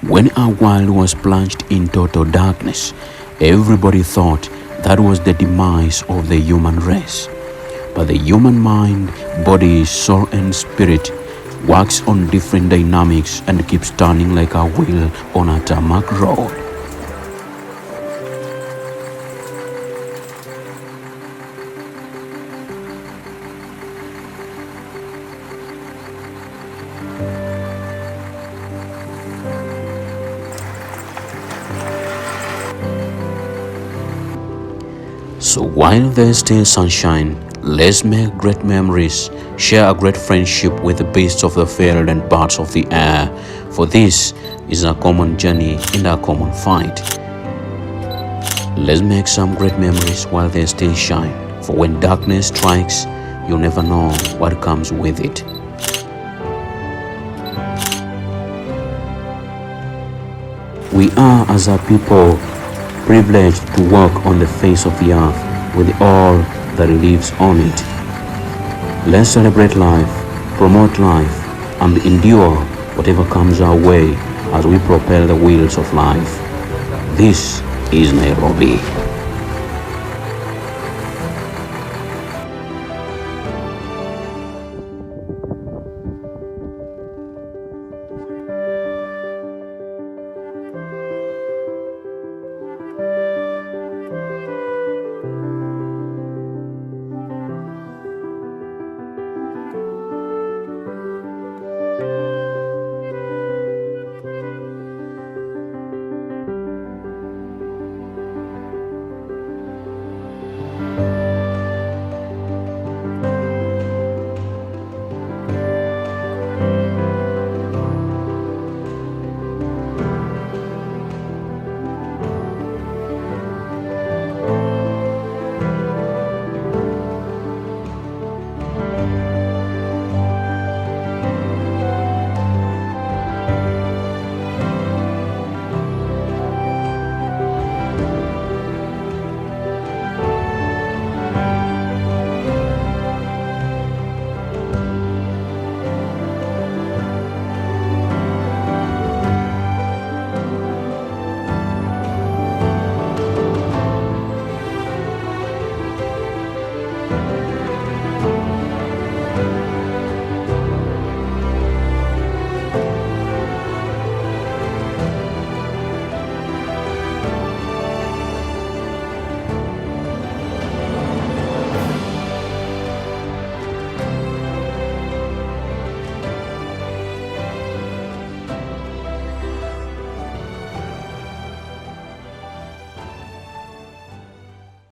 When our world was plunged in total darkness, everybody thought that was the demise of the human race. But the human mind, body, soul and spirit works on different dynamics and keeps turning like a wheel on a tarmac road. So while there's still sunshine, let's make great memories, share a great friendship with the beasts of the field and birds of the air, for this is a common journey and a common fight. Let's make some great memories while they still shine, for when darkness strikes, you'll never know what comes with it. We are, as a people, privileged to walk on the face of the earth with all that lives on it. Let's celebrate life, promote life, and endure whatever comes our way as we propel the wheels of life. This is Nairobi.